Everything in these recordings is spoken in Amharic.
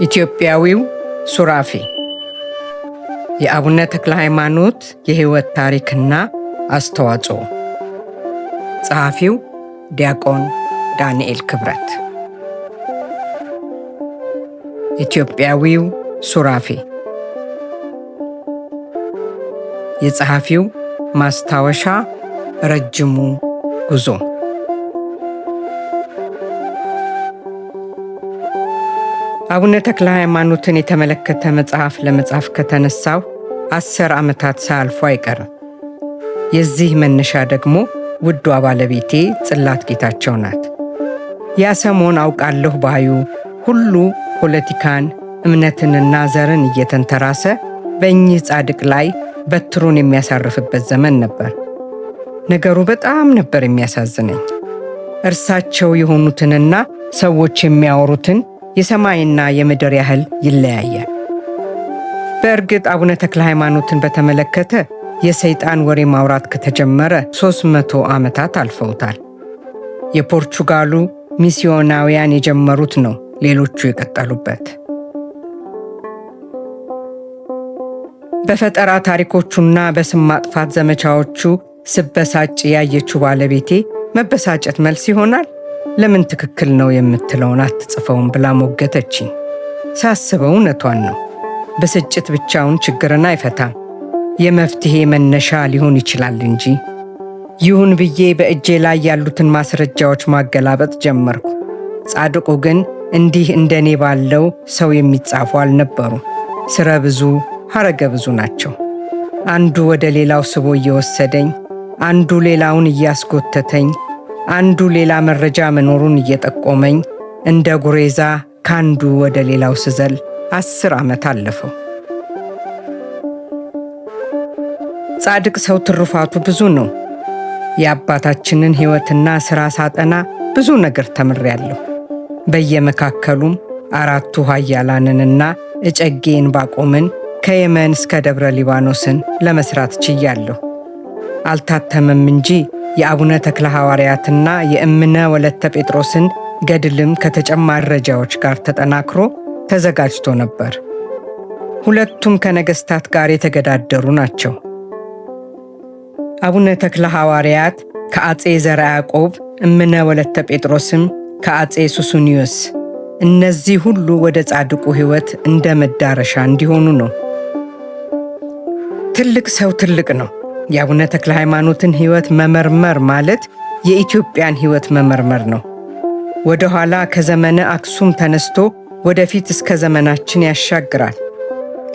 ኢትዮጵያዊው ሱራፌ የአቡነ ተክለ ሃይማኖት የሕይወት ታሪክና አስተዋጽኦ። ጸሐፊው ዲያቆን ዳንኤል ክብረት። ኢትዮጵያዊው ሱራፌ የጸሐፊው ማስታወሻ ረጅሙ ጉዞ። አቡነ ተክለ ሃይማኖትን የተመለከተ መጽሐፍ ለመጻፍ ከተነሳው 10 ዓመታት ሳያልፉ አይቀርም። የዚህ መነሻ ደግሞ ውዷ ባለቤቴ ጽላት ጌታቸው ናት። ያ ሰሞን አውቃለሁ ባዩ ሁሉ ፖለቲካን፣ እምነትንና ዘርን እየተንተራሰ በእኚህ ጻድቅ ላይ በትሩን የሚያሳርፍበት ዘመን ነበር። ነገሩ በጣም ነበር የሚያሳዝነኝ። እርሳቸው የሆኑትንና ሰዎች የሚያወሩትን የሰማይና የምድር ያህል ይለያያል። በእርግጥ አቡነ ተክለ ሃይማኖትን በተመለከተ የሰይጣን ወሬ ማውራት ከተጀመረ 300 ዓመታት አልፈውታል። የፖርቹጋሉ ሚስዮናውያን የጀመሩት ነው ሌሎቹ የቀጠሉበት። በፈጠራ ታሪኮቹና በስም ማጥፋት ዘመቻዎቹ ስበሳጭ ያየችው ባለቤቴ መበሳጨት መልስ ይሆናል? ለምን ትክክል ነው የምትለውን አትጽፈውም ብላ ሞገተችኝ። ሳስበው እውነቷን ነው። ብስጭት ብቻውን ችግርን አይፈታም፣ የመፍትሄ መነሻ ሊሆን ይችላል እንጂ። ይሁን ብዬ በእጄ ላይ ያሉትን ማስረጃዎች ማገላበጥ ጀመርኩ። ጻድቁ ግን እንዲህ እንደኔ ባለው ሰው የሚጻፉ አልነበሩም። ስረ ብዙ ሐረገ ብዙ ናቸው። አንዱ ወደ ሌላው ስቦ እየወሰደኝ፣ አንዱ ሌላውን እያስጎተተኝ፣ አንዱ ሌላ መረጃ መኖሩን እየጠቆመኝ እንደ ጉሬዛ ካንዱ ወደ ሌላው ስዘል 10 ዓመት አለፈው። ጻድቅ ሰው ትሩፋቱ ብዙ ነው። የአባታችንን ሕይወትና ሥራ ሳጠና ብዙ ነገር ተምሬያለሁ። በየመካከሉም 4ቱ ኃያላንንና እጨጌ ዕንባቆምን ከየመን እስከ ደብረ ሊባኖስን ለመስራት ችያለሁ። አልታተመም እንጂ የአቡነ ተክለ ሐዋርያትና የእምነ ወለተ ጴጥሮስን ገድልም ከተጨማሪ መረጃዎች ጋር ተጠናክሮ ተዘጋጅቶ ነበር። ሁለቱም ከነገሥታት ጋር የተገዳደሩ ናቸው። አቡነ ተክለ ሐዋርያት ከአጼ ዘርዓ ያዕቆብ፣ እምነ ወለተ ጴጥሮስም ከአጼ ሱስንዮስ። እነዚህ ሁሉ ወደ ጻድቁ ሕይወት እንደ መዳረሻ እንዲሆኑ ነው። ትልቅ ሰው ትልቅ ነው። የአቡነ ተክለ ሃይማኖትን ሕይወት መመርመር ማለት የኢትዮጵያን ሕይወት መመርመር ነው። ወደ ኋላ ከዘመነ አክሱም ተነስቶ ወደፊት እስከ ዘመናችን ያሻግራል።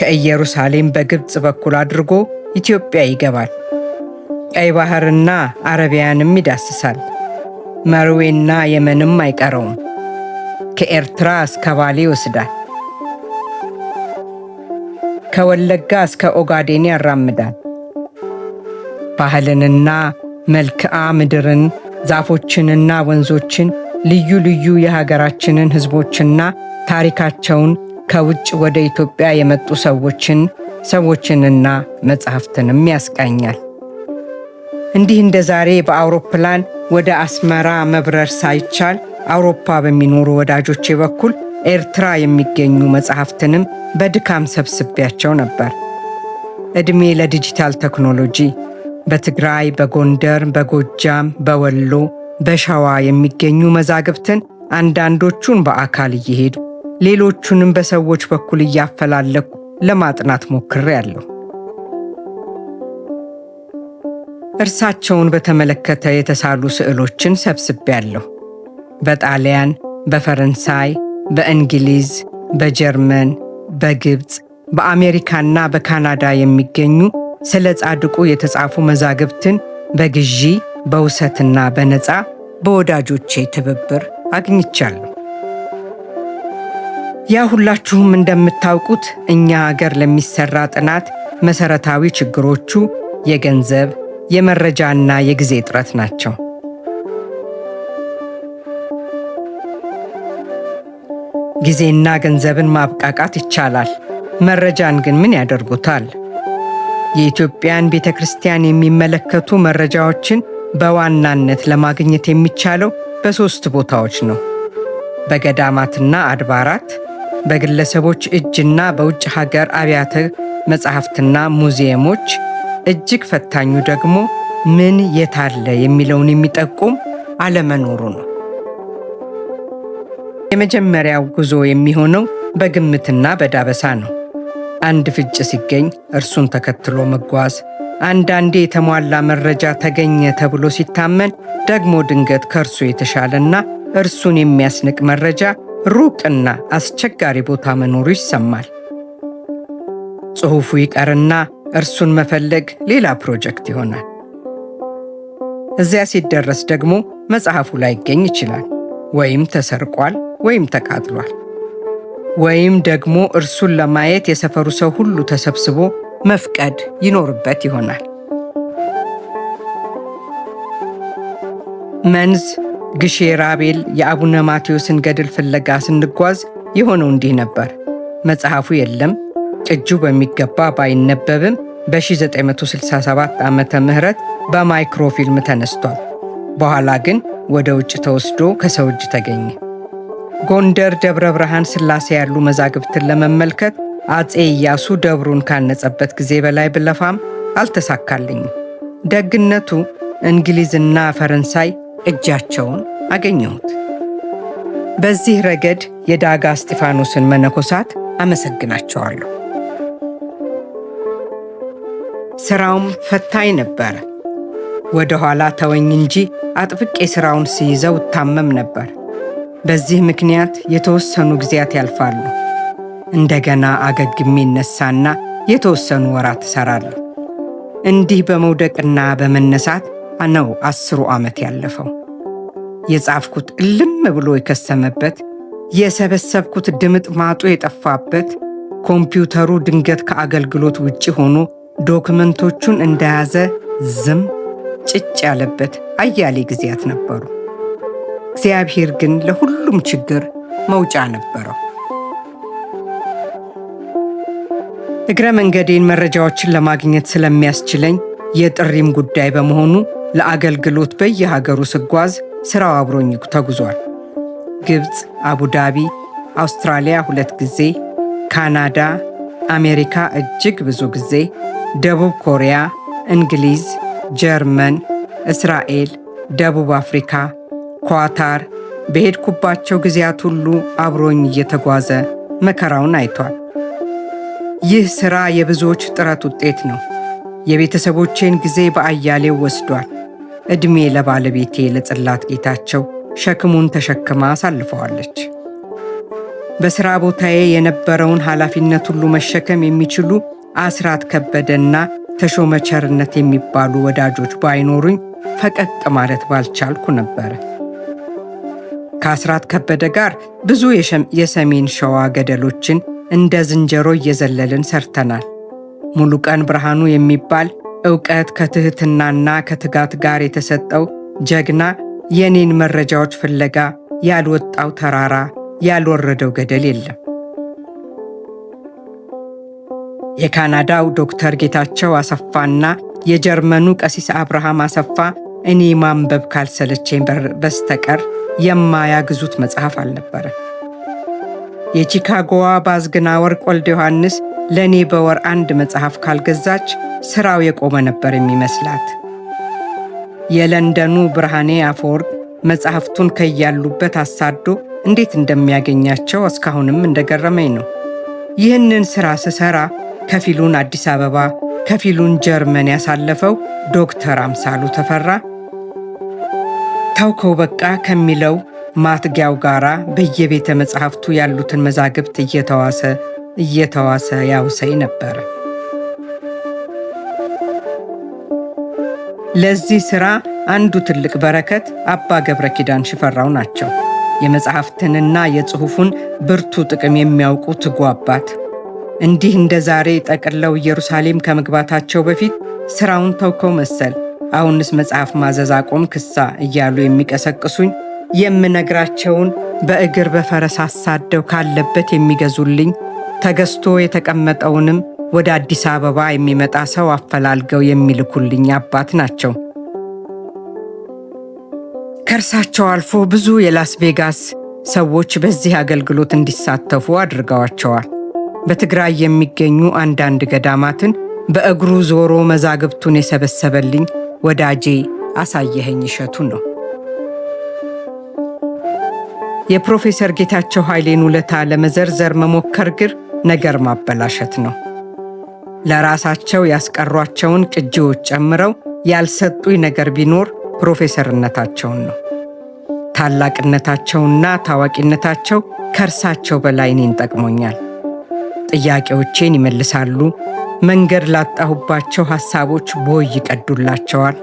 ከኢየሩሳሌም በግብፅ በኩል አድርጎ ኢትዮጵያ ይገባል። ቀይ ባህርና አረቢያንም ይዳስሳል። መርዌና የመንም አይቀረውም። ከኤርትራ እስከ ባሌ ይወስዳል። ከወለጋ እስከ ኦጋዴን ያራምዳል። ባህልንና መልክዓ ምድርን፣ ዛፎችንና ወንዞችን፣ ልዩ ልዩ የሀገራችንን ሕዝቦችና ታሪካቸውን፣ ከውጭ ወደ ኢትዮጵያ የመጡ ሰዎችንና መጻሕፍትንም ያስቃኛል። እንዲህ እንደ ዛሬ በአውሮፕላን ወደ አስመራ መብረር ሳይቻል አውሮፓ በሚኖሩ ወዳጆቼ በኩል ኤርትራ የሚገኙ መጻሕፍትንም በድካም ሰብስቤያቸው ነበር። ዕድሜ ለዲጂታል ቴክኖሎጂ! በትግራይ፣ በጎንደር፣ በጎጃም፣ በወሎ፣ በሸዋ የሚገኙ መዛግብትን አንዳንዶቹን በአካል እየሄዱ ሌሎቹንም በሰዎች በኩል እያፈላለኩ ለማጥናት ሞክሬያለሁ። እርሳቸውን በተመለከተ የተሳሉ ስዕሎችን ሰብስቤያለሁ። በጣሊያን፣ በፈረንሳይ፣ በእንግሊዝ፣ በጀርመን፣ በግብፅ፣ በአሜሪካና በካናዳ የሚገኙ ስለ ጻድቁ የተጻፉ መዛግብትን በግዢ በውሰትና በነፃ በወዳጆቼ ትብብር አግኝቻለሁ። ያ ሁላችሁም እንደምታውቁት እኛ አገር ለሚሰራ ጥናት መሰረታዊ ችግሮቹ የገንዘብ፣ የመረጃና የጊዜ እጥረት ናቸው። ጊዜና ገንዘብን ማብቃቃት ይቻላል። መረጃን ግን ምን ያደርጉታል? የኢትዮጵያን ቤተ ክርስቲያን የሚመለከቱ መረጃዎችን በዋናነት ለማግኘት የሚቻለው በ3 ቦታዎች ነው። በገዳማትና አድባራት፣ በግለሰቦች እጅና በውጭ ሀገር አብያተ መጻሕፍትና ሙዚየሞች፣ እጅግ ፈታኙ ደግሞ ምን የታለ የሚለውን የሚጠቁም አለመኖሩ ነው። የመጀመሪያው ጉዞ የሚሆነው በግምትና በዳበሳ ነው። አንድ ፍንጭ ሲገኝ እርሱን ተከትሎ መጓዝ፣ አንዳንዴ የተሟላ መረጃ ተገኘ ተብሎ ሲታመን ደግሞ ድንገት ከእርሱ የተሻለና እርሱን የሚያስንቅ መረጃ ሩቅና አስቸጋሪ ቦታ መኖሩ ይሰማል። ጽሑፉ ይቀርና እርሱን መፈለግ ሌላ ፕሮጀክት ይሆናል። እዚያ ሲደረስ ደግሞ መጽሐፉ ላይገኝ ይችላል። ወይም ተሰርቋል፣ ወይም ተቃጥሏል፣ ወይም ደግሞ እርሱን ለማየት የሰፈሩ ሰው ሁሉ ተሰብስቦ መፍቀድ ይኖርበት ይሆናል። መንዝ ግሼ ራቤል የአቡነ ማቴዎስን ገድል ፍለጋ ስንጓዝ የሆነው እንዲህ ነበር። መጽሐፉ የለም። ቅጂው በሚገባ ባይነበብም በ1967 ዓመተ ምህረት በማይክሮፊልም ተነስቷል። በኋላ ግን ወደ ውጭ ተወስዶ ከሰው እጅ ተገኘ። ጎንደር ደብረ ብርሃን ሥላሴ ያሉ መዛግብትን ለመመልከት አፄ ኢያሱ ደብሩን ካነጸበት ጊዜ በላይ ብለፋም አልተሳካልኝም። ደግነቱ እንግሊዝና ፈረንሳይ እጃቸውን አገኘሁት። በዚህ ረገድ የዳጋ እስጢፋኖስን መነኮሳት አመሰግናቸዋለሁ። ሥራውም ፈታኝ ነበረ። ወደ ኋላ ተወኝ እንጂ አጥብቄ ሥራውን ሲይዘው እታመም ነበር። በዚህ ምክንያት የተወሰኑ ጊዜያት ያልፋሉ። እንደገና አገግሜ እነሳና የተወሰኑ ወራት እሰራለሁ። እንዲህ በመውደቅና በመነሳት ነው 10 ዓመት ያለፈው። የጻፍኩት እልም ብሎ የከሰመበት፣ የሰበሰብኩት ድምጥ ማጡ የጠፋበት፣ ኮምፒውተሩ ድንገት ከአገልግሎት ውጭ ሆኖ ዶክመንቶቹን እንደያዘ ዝም ጭጭ ያለበት አያሌ ጊዜያት ነበሩ። እግዚአብሔር ግን ለሁሉም ችግር መውጫ ነበረው። እግረ መንገዴን መረጃዎችን ለማግኘት ስለሚያስችለኝ የጥሪም ጉዳይ በመሆኑ ለአገልግሎት በየሀገሩ ስጓዝ ሥራው አብሮኝ ተጉዟል። ግብፅ፣ አቡዳቢ፣ አውስትራሊያ 2 ጊዜ፣ ካናዳ፣ አሜሪካ እጅግ ብዙ ጊዜ፣ ደቡብ ኮሪያ፣ እንግሊዝ፣ ጀርመን፣ እስራኤል፣ ደቡብ አፍሪካ፣ ኳታር በሄድኩባቸው ጊዜያት ሁሉ አብሮኝ እየተጓዘ መከራውን አይቷል። ይህ ሥራ የብዙዎች ጥረት ውጤት ነው። የቤተሰቦቼን ጊዜ በአያሌው ወስዷል። ዕድሜ ለባለቤቴ ለጽላት ጌታቸው ሸክሙን ተሸክማ አሳልፈዋለች። በሥራ ቦታዬ የነበረውን ኃላፊነት ሁሉ መሸከም የሚችሉ አስራት ከበደና ተሾመ ቸርነት የሚባሉ ወዳጆች ባይኖሩኝ ፈቀቅ ማለት ባልቻልኩ ነበረ። ከአስራት ከበደ ጋር ብዙ የሰሜን ሸዋ ገደሎችን እንደ ዝንጀሮ እየዘለልን ሰርተናል። ሙሉቀን ብርሃኑ የሚባል ዕውቀት ከትሕትናና ከትጋት ጋር የተሰጠው ጀግና የኔን መረጃዎች ፍለጋ ያልወጣው ተራራ ያልወረደው ገደል የለም። የካናዳው ዶክተር ጌታቸው አሰፋና የጀርመኑ ቀሲስ አብርሃም አሰፋ እኔ ማንበብ ካልሰለቸኝ በስተቀር የማያግዙት መጽሐፍ አልነበረ። የቺካጎዋ ባዝግና ወርቅ ወልደ ዮሐንስ ለእኔ በወር 1 መጽሐፍ ካልገዛች ሥራው የቆመ ነበር የሚመስላት። የለንደኑ ብርሃኔ አፈወርቅ መጽሐፍቱን ከያሉበት አሳዶ እንዴት እንደሚያገኛቸው እስካሁንም እንደገረመኝ ነው። ይህንን ሥራ ስሠራ ከፊሉን አዲስ አበባ ከፊሉን ጀርመን ያሳለፈው ዶክተር አምሳሉ ተፈራ ታውከው በቃ ከሚለው ማትጊያው ጋራ በየቤተ መጽሐፍቱ ያሉትን መዛግብት እየተዋሰ ያውሰኝ ነበር። ለዚህ ሥራ አንዱ ትልቅ በረከት አባ ገብረ ኪዳን ሽፈራው ናቸው። የመጽሐፍትንና የጽሑፉን ብርቱ ጥቅም የሚያውቁ ትጉ አባት። እንዲህ እንደ ዛሬ ጠቅለው ኢየሩሳሌም ከመግባታቸው በፊት ሥራውን ተውከው መሰል አሁንስ መጽሐፍ ማዘዝ አቆም ክሳ እያሉ የሚቀሰቅሱኝ፣ የምነግራቸውን በእግር በፈረስ አሳደው ካለበት የሚገዙልኝ፣ ተገዝቶ የተቀመጠውንም ወደ አዲስ አበባ የሚመጣ ሰው አፈላልገው የሚልኩልኝ አባት ናቸው። ከእርሳቸው አልፎ ብዙ የላስ ቬጋስ ሰዎች በዚህ አገልግሎት እንዲሳተፉ አድርገዋቸዋል። በትግራይ የሚገኙ አንዳንድ ገዳማትን በእግሩ ዞሮ መዛግብቱን የሰበሰበልኝ ወዳጄ አሳየኸኝ እሸቱ ነው። የፕሮፌሰር ጌታቸው ኃይሌን ውለታ ለመዘርዘር መሞከር ግን ነገር ማበላሸት ነው። ለራሳቸው ያስቀሯቸውን ቅጂዎች ጨምረው ያልሰጡኝ ነገር ቢኖር ፕሮፌሰርነታቸውን ነው። ታላቅነታቸውና ታዋቂነታቸው ከእርሳቸው በላይ እኔን ጠቅሞኛል። ጥያቄዎቼን ይመልሳሉ። መንገድ ላጣሁባቸው ሐሳቦች ቦይ ይቀዱላቸዋል።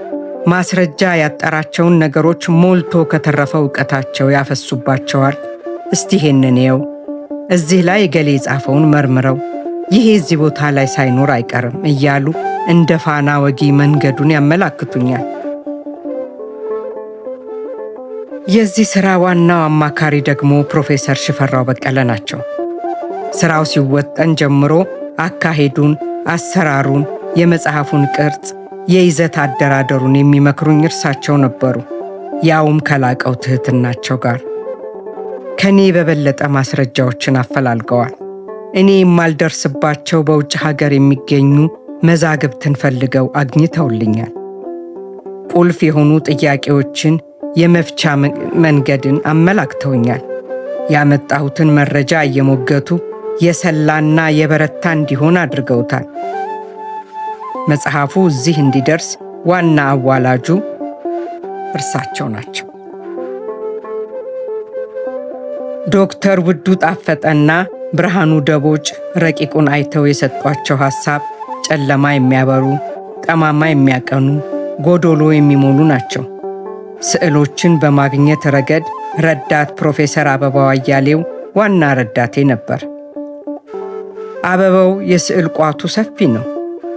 ማስረጃ ያጠራቸውን ነገሮች ሞልቶ ከተረፈው ዕውቀታቸው ያፈሱባቸዋል። እስቲ ይሄንን የው እዚህ ላይ ገሌ የጻፈውን መርምረው ይሄ እዚህ ቦታ ላይ ሳይኖር አይቀርም እያሉ እንደ ፋና ወጊ መንገዱን ያመላክቱኛል። የዚህ ሥራ ዋናው አማካሪ ደግሞ ፕሮፌሰር ሽፈራው በቀለ ናቸው። ሥራው ሲወጠን ጀምሮ አካሄዱን፣ አሰራሩን፣ የመጽሐፉን ቅርጽ፣ የይዘት አደራደሩን የሚመክሩኝ እርሳቸው ነበሩ። ያውም ከላቀው ትህትናቸው ጋር ከኔ በበለጠ ማስረጃዎችን አፈላልገዋል። እኔ የማልደርስባቸው በውጭ ሀገር የሚገኙ መዛግብትን ፈልገው አግኝተውልኛል። ቁልፍ የሆኑ ጥያቄዎችን፣ የመፍቻ መንገድን አመላክተውኛል። ያመጣሁትን መረጃ እየሞገቱ የሰላና የበረታ እንዲሆን አድርገውታል። መጽሐፉ እዚህ እንዲደርስ ዋና አዋላጁ እርሳቸው ናቸው። ዶክተር ውዱ ጣፈጠና ብርሃኑ ደቦጭ ረቂቁን አይተው የሰጧቸው ሐሳብ ጨለማ የሚያበሩ፣ ጠማማ የሚያቀኑ፣ ጎዶሎ የሚሞሉ ናቸው። ስዕሎችን በማግኘት ረገድ ረዳት ፕሮፌሰር አበባው አያሌው ዋና ረዳቴ ነበር። አበባው የስዕል ቋቱ ሰፊ ነው።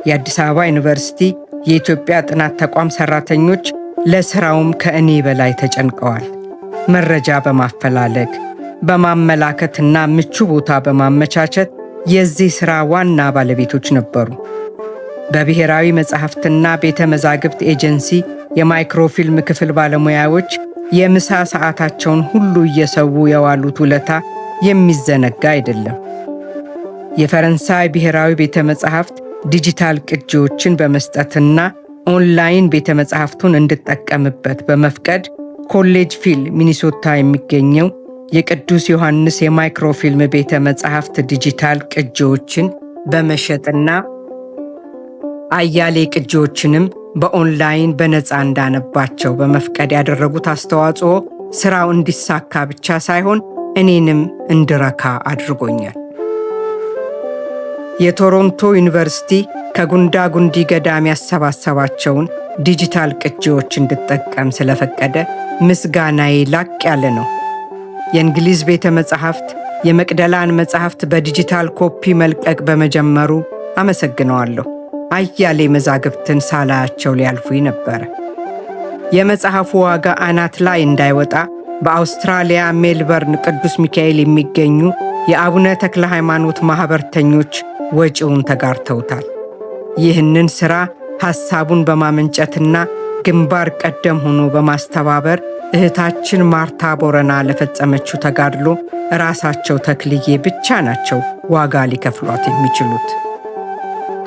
የአዲስ አበባ ዩኒቨርሲቲ የኢትዮጵያ ጥናት ተቋም ሰራተኞች ለሥራውም ከእኔ በላይ ተጨንቀዋል። መረጃ በማፈላለግ በማመላከትና ምቹ ቦታ በማመቻቸት የዚህ ሥራ ዋና ባለቤቶች ነበሩ። በብሔራዊ መጻሕፍትና ቤተ መዛግብት ኤጀንሲ የማይክሮፊልም ክፍል ባለሙያዎች የምሳ ሰዓታቸውን ሁሉ እየሰዉ የዋሉት ውለታ የሚዘነጋ አይደለም። የፈረንሳይ ብሔራዊ ቤተ መጻሕፍት ዲጂታል ቅጂዎችን በመስጠትና ኦንላይን ቤተ መጻሕፍቱን እንድጠቀምበት በመፍቀድ ኮሌጅ ፊል ሚኒሶታ የሚገኘው የቅዱስ ዮሐንስ የማይክሮፊልም ቤተ መጻሕፍት ዲጂታል ቅጂዎችን በመሸጥና አያሌ ቅጂዎችንም በኦንላይን በነፃ እንዳነባቸው በመፍቀድ ያደረጉት አስተዋጽኦ ሥራው እንዲሳካ ብቻ ሳይሆን እኔንም እንድረካ አድርጎኛል። የቶሮንቶ ዩኒቨርሲቲ ከጉንዳ ጉንዲ ገዳም ያሰባሰባቸውን ዲጂታል ቅጂዎች እንድጠቀም ስለፈቀደ ምስጋናዬ ላቅ ያለ ነው። የእንግሊዝ ቤተ መጻሕፍት የመቅደላን መጻሕፍት በዲጂታል ኮፒ መልቀቅ በመጀመሩ አመሰግነዋለሁ። አያሌ መዛግብትን ሳላያቸው ሊያልፉኝ ነበረ። የመጽሐፉ ዋጋ አናት ላይ እንዳይወጣ በአውስትራሊያ ሜልበርን ቅዱስ ሚካኤል የሚገኙ የአቡነ ተክለ ሃይማኖት ማኅበርተኞች ወጪውን ተጋርተውታል። ይህንን ሥራ ሐሳቡን በማመንጨትና ግንባር ቀደም ሆኖ በማስተባበር እህታችን ማርታ ቦረና ለፈጸመችው ተጋድሎ ራሳቸው ተክልዬ ብቻ ናቸው ዋጋ ሊከፍሏት የሚችሉት።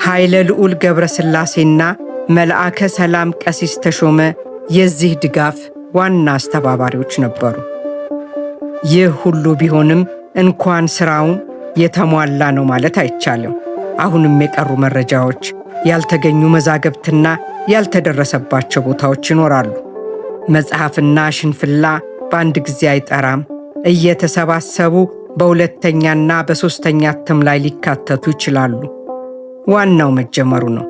ኃይለ ልዑል ገብረ ሥላሴና መልአከ ሰላም ቀሲስ ተሾመ የዚህ ድጋፍ ዋና አስተባባሪዎች ነበሩ። ይህ ሁሉ ቢሆንም እንኳን ሥራውን የተሟላ ነው ማለት አይቻልም። አሁንም የቀሩ መረጃዎች፣ ያልተገኙ መዛግብትና ያልተደረሰባቸው ቦታዎች ይኖራሉ። መጽሐፍና ሽንፍላ በአንድ ጊዜ አይጠራም። እየተሰባሰቡ በሁለተኛና በሦስተኛ እትም ላይ ሊካተቱ ይችላሉ። ዋናው መጀመሩ ነው።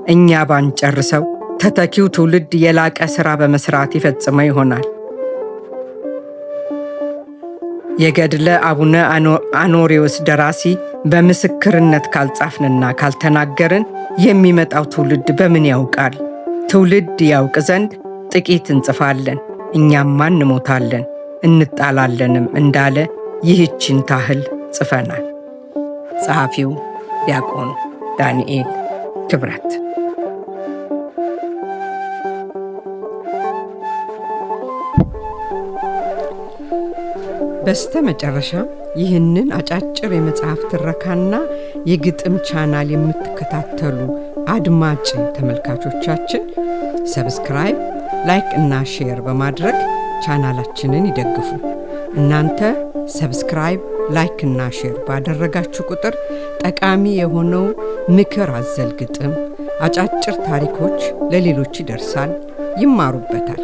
እኛ ባንጨርሰው ተተኪው ትውልድ የላቀ ሥራ በመሥራት ይፈጽመው ይሆናል። የገድለ አቡነ አኖሬዎስ ደራሲ በምስክርነት ካልጻፍንና ካልተናገርን የሚመጣው ትውልድ በምን ያውቃል? ትውልድ ያውቅ ዘንድ ጥቂት እንጽፋለን፣ እኛማ እንሞታለን እንጣላለንም እንዳለ ይህችን ታህል ጽፈናል። ጸሐፊው ዲያቆን ዳንኤል ክብረት። በስተመጨረሻ ይህንን አጫጭር የመጽሐፍ ትረካና የግጥም ቻናል የምትከታተሉ አድማጭ ተመልካቾቻችን ሰብስክራይብ፣ ላይክ እና ሼር በማድረግ ቻናላችንን ይደግፉ። እናንተ ሰብስክራይብ፣ ላይክ እና ሼር ባደረጋችሁ ቁጥር ጠቃሚ የሆነው ምክር አዘል ግጥም፣ አጫጭር ታሪኮች ለሌሎች ይደርሳል፣ ይማሩበታል።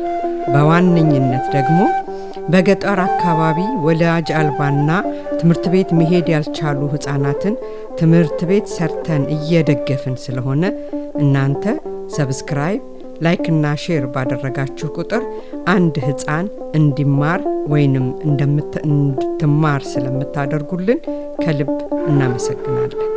በዋነኝነት ደግሞ በገጠር አካባቢ ወላጅ አልባና ትምህርት ቤት መሄድ ያልቻሉ ህፃናትን ትምህርት ቤት ሰርተን እየደገፍን ስለሆነ እናንተ ሰብስክራይብ፣ ላይክ እና ሼር ባደረጋችሁ ቁጥር አንድ ህፃን እንዲማር ወይንም እንድትማር ስለምታደርጉልን ከልብ እናመሰግናለን።